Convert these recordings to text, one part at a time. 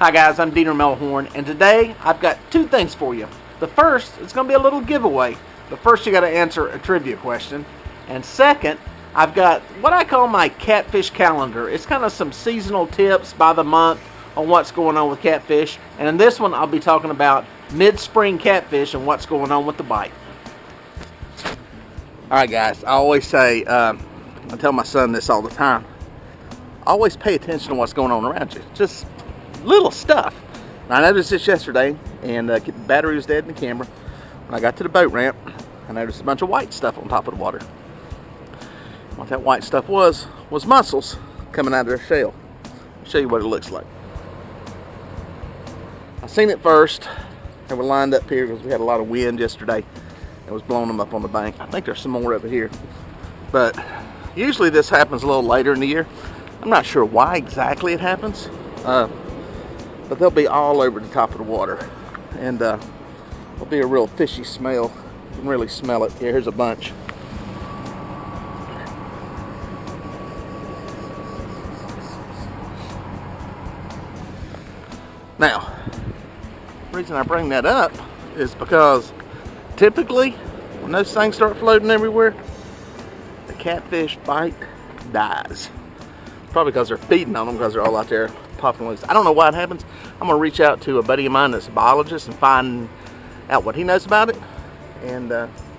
Hi guys, I'm Deaner Melhorn, and today I've got two things for you. The first is going to be a little giveaway, but first you got to answer a trivia question. And second, I've got what I call my catfish calendar. It's kind of some seasonal tips by the month on what's going on with catfish. And in this one, I'll be talking about mid-spring catfish and what's going on with the bite. Alright guys, I always say, I tell my son this all the time, always pay attention to what's going on around you. Just little stuff. And I noticed this yesterday, and the battery was dead in the camera. When I got to the boat ramp, I noticed a bunch of white stuff on top of the water. What that white stuff was mussels coming out of their shell. I'll show you what it looks like. I seen it first. They were lined up here because we had a lot of wind yesterday. It was blowing them up on the bank. I think there's some more over here. But usually this happens a little later in the year. I'm not sure why exactly it happens. But they'll be all over the top of the water. And there'll be a real fishy smell. You can really smell it. Here's a bunch. Now, the reason I bring that up is because typically when those things start floating everywhere, the catfish bite dies. Probably because they're feeding on them, because they're all out there popping loose. I don't know why it happens. I'm going to reach out to a buddy of mine that's a biologist and find out what he knows about it, and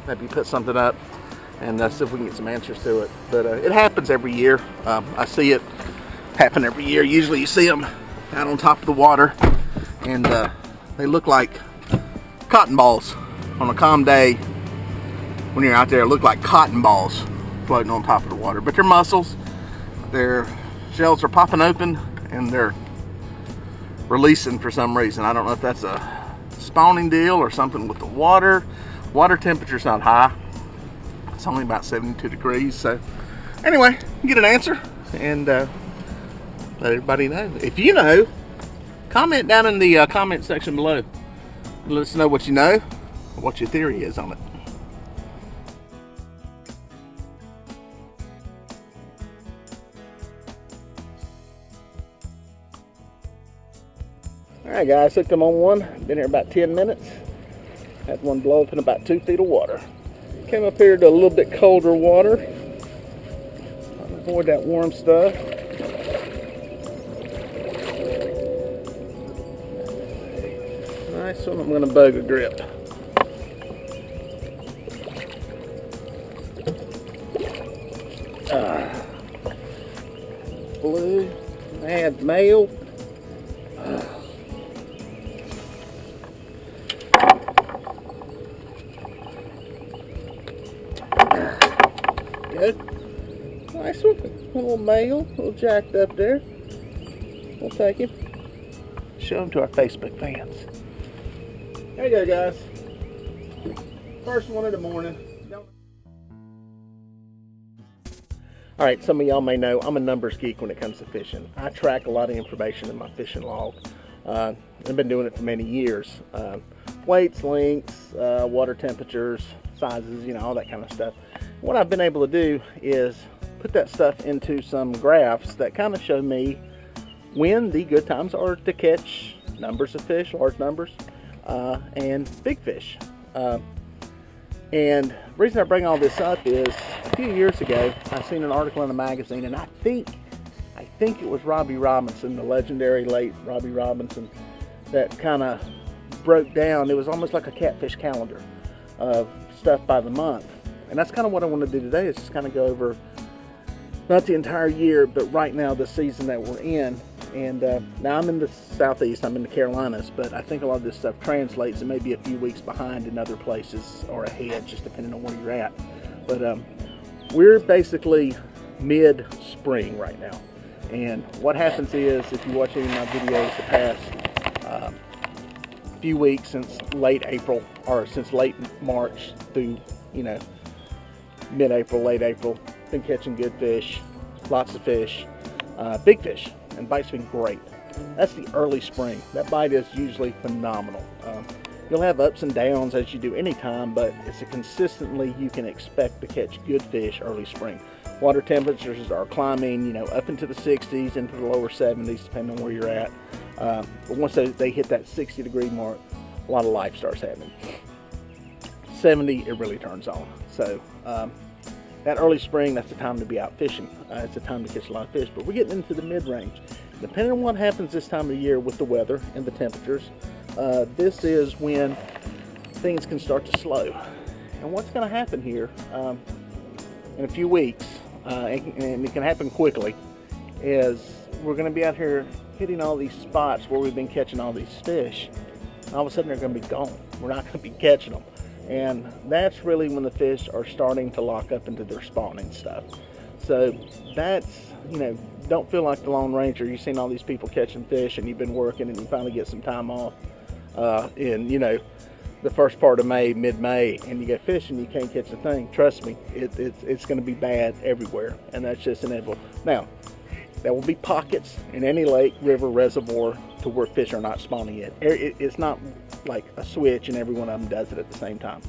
maybe put something up and see if we can get some answers to it. But it happens every year. I see it happen every year. Usually you see them out on top of the water, and they look like cotton balls. On a calm day when you're out there, it look like cotton balls floating on top of the water. But they're mussels. Their shells are popping open and they're releasing for some reason. I don't know if that's a spawning deal or something with the water. Water temperature's not high. It's only about 72 degrees. So anyway, get an answer and let everybody know. If you know, comment down in the comment section below. Let us know what you know, what your theory is on it. Alright guys, hooked them on one. Been here about 10 minutes. Had one blow up in about 2 feet of water. Came up here to a little bit colder water. Avoid that warm stuff. Nice one. I'm going to boga grip. Blue. Add male. Good. Nice one. A little male. A little jacked up there. We'll take him. Show him to our Facebook fans. There you go, guys. First one of the morning. Alright, some of y'all may know I'm a numbers geek when it comes to fishing. I track a lot of information in my fishing log. I've been doing it for many years. Weights, lengths, water temperatures, sizes, you know, all that kind of stuff. What I've been able to do is put that stuff into some graphs that kind of show me when the good times are to catch numbers of fish, large numbers, and big fish. And the reason I bring all this up is a few years ago I seen an article in a magazine, and I think it was Robbie Robinson, the legendary late Robbie Robinson, that kind of broke down. It was almost like a catfish calendar of stuff by the month. And that's kind of what I want to do today, is just kind of go over not the entire year, but right now the season that we're in. And now I'm in the southeast, I'm in the Carolinas, but I think a lot of this stuff translates and maybe a few weeks behind in other places or ahead, just depending on where you're at. But we're basically mid-spring right now. And what happens is, if you watch any of my videos the past few weeks, since late April, or since late March through, you know, mid-April, late April, been catching good fish, lots of fish, big fish, and bites been great. That's the early spring. That bite is usually phenomenal. You'll have ups and downs as you do any time, but it's a consistently you can expect to catch good fish early spring. Water temperatures are climbing, you know, up into the 60s, into the lower 70s, depending on where you're at. But once they hit that 60-degree mark, a lot of life starts happening. 70, it really turns on. So that early spring, that's the time to be out fishing. It's the time to catch a lot of fish. But we're getting into the mid-range. Depending on what happens this time of year with the weather and the temperatures, this is when things can start to slow. And what's going to happen here in a few weeks, and it can happen quickly, is we're going to be out here hitting all these spots where we've been catching all these fish. And all of a sudden they're going to be gone. We're not going to be catching them. And that's really when the fish are starting to lock up into their spawning stuff. So that's, you know, don't feel like the Lone Ranger. You've seen all these people catching fish and you've been working and you finally get some time off in, you know, the first part of May, mid-May, and you go fishing, you can't catch a thing. Trust me, it's going to be bad everywhere, and that's just inevitable. Now, there will be pockets in any lake, river, reservoir to where fish are not spawning yet. It's not like a switch and every one of them does it at the same time.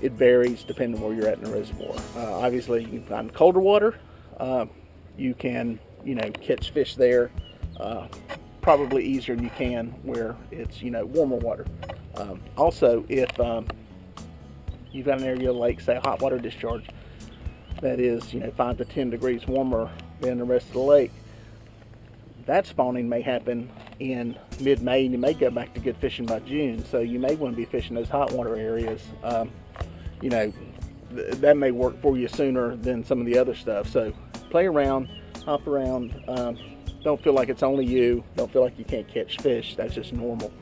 It varies depending on where you're at in the reservoir. Obviously, you can find colder water. You can, you know, catch fish there probably easier than you can where it's, you know, warmer water. Also, if you've got an area of the lake, say a hot water discharge, that is, you know, 5 to 10 degrees warmer than the rest of the lake, that spawning may happen in mid-May, and you may go back to good fishing by June. So you may want to be fishing those hot water areas. You know, that may work for you sooner than some of the other stuff. So play around, hop around. Don't feel like it's only you. Don't feel like you can't catch fish. That's just normal.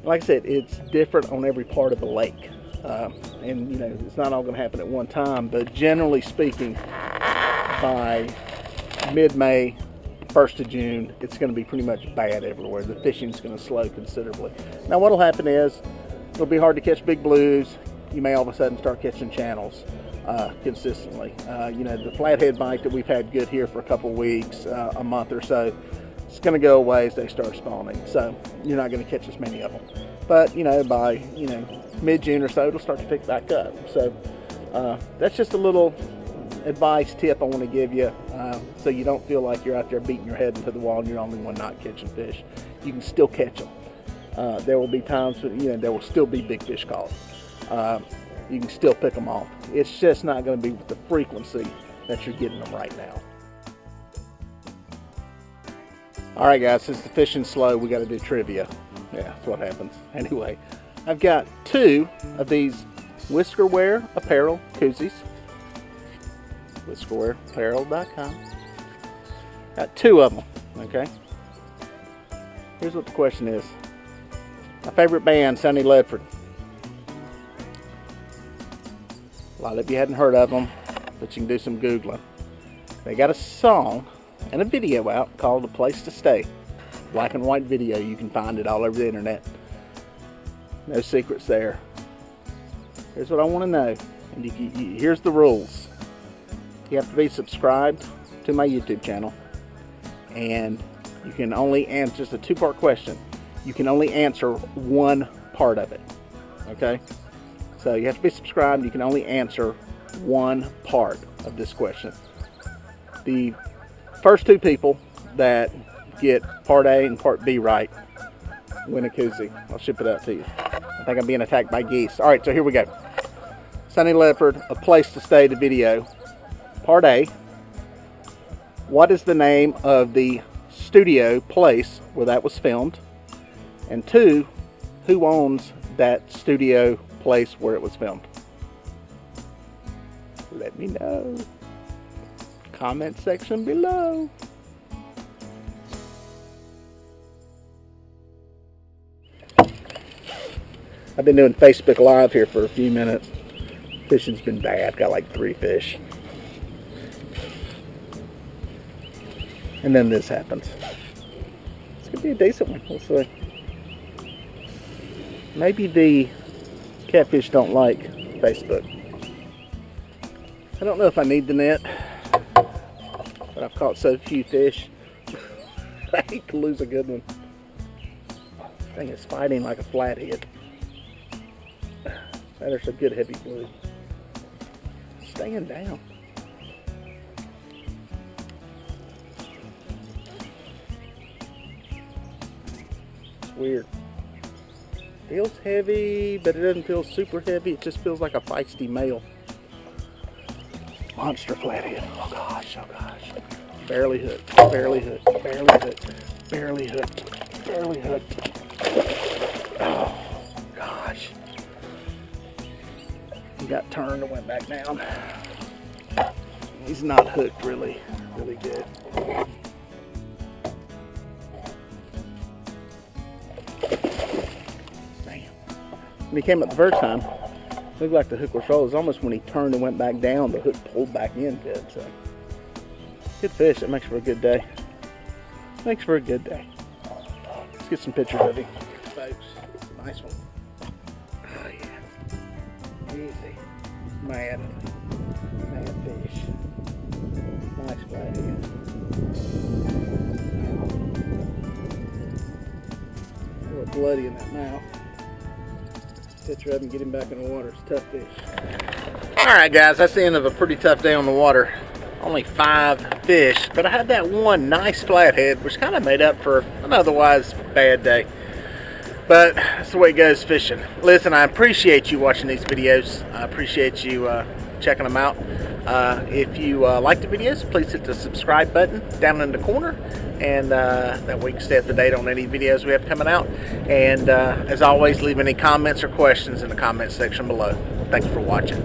Like I said, it's different on every part of the lake. And, you know, it's not all going to happen at one time. But generally speaking, by mid-May, 1st of June, it's going to be pretty much bad everywhere. The fishing's going to slow considerably. Now, what'll happen is it'll be hard to catch big blues. You may all of a sudden start catching channels consistently. You know, the flathead bite that we've had good here for a couple of weeks, a month or so, it's going to go away as they start spawning. So you're not going to catch as many of them. But, you know, by, you know, mid-June or so, it'll start to pick back up. So that's just a little advice tip I want to give you, so you don't feel like you're out there beating your head into the wall and you're the only one not catching fish. You can still catch them. There will be times when, you know, there will still be big fish caught. You can still pick them off. It's just not going to be with the frequency that you're getting them right now. All right, guys, since the fishing's slow, we got to do trivia. Yeah, that's what happens. Anyway, I've got 2 of these whiskerware apparel koozies. whiskerwareapparel.com. Got 2 of them, okay? Here's what the question is. My favorite band, Sonny Ledfurd. A lot of you hadn't heard of them, but you can do some Googling. They got a song and a video out called A Place to Stay. Black and white video. You can find it all over the internet. No secrets there. Here's what I want to know. And here's the rules. You have to be subscribed to my YouTube channel. And you can only answer, just a 2-part question. You can only answer one part of it. Okay? So you have to be subscribed. You can only answer one part of this question. The first 2 people that get part A and part B right win a koozie. I'll ship it out to you. I think I'm being attacked by geese. All right, so here we go. Sonny Ledfurd, A Place to Stay, the video. Part A. What is the name of the studio place where that was filmed? And 2, who owns that studio place where it was filmed? Let me know. Comment section below. I've been doing Facebook Live here for a few minutes. Fishing's been bad. Got like 3 fish. And then this happens. It's going to be a decent one. We'll see. Maybe the catfish don't like Facebook. I don't know if I need the net, but I've caught so few fish. I hate to lose a good one. I think it's fighting like a flathead. There's a good heavy blue. Staying down. It's weird. Feels heavy, but it doesn't feel super heavy. It just feels like a feisty male. Monster flathead. Oh gosh, oh gosh. Barely hooked, barely hooked, barely hooked, barely hooked, barely hooked. Oh gosh. He got turned and went back down. He's not hooked really good. Damn. When he came up the first time, looked like the hook was froze. Almost when he turned and went back down, the hook pulled back in good. So good fish. It makes for a good day. Makes for a good day. Let's get some pictures of him, folks. Nice one. Oh yeah. Easy. Mad fish. Nice flathead. A little bloody in that mouth. Picture of him, get him back in the water. It's a tough fish. Alright guys, that's the end of a pretty tough day on the water. Only 5 fish, but I had that one nice flathead, which kind of made up for an otherwise bad day. But that's the way it goes fishing. Listen, I appreciate you watching these videos. I appreciate you checking them out. If you like the videos, please hit the subscribe button down in the corner, and that way you can stay up to date on any videos we have coming out. And as always, leave any comments or questions in the comment section below. Thanks for watching.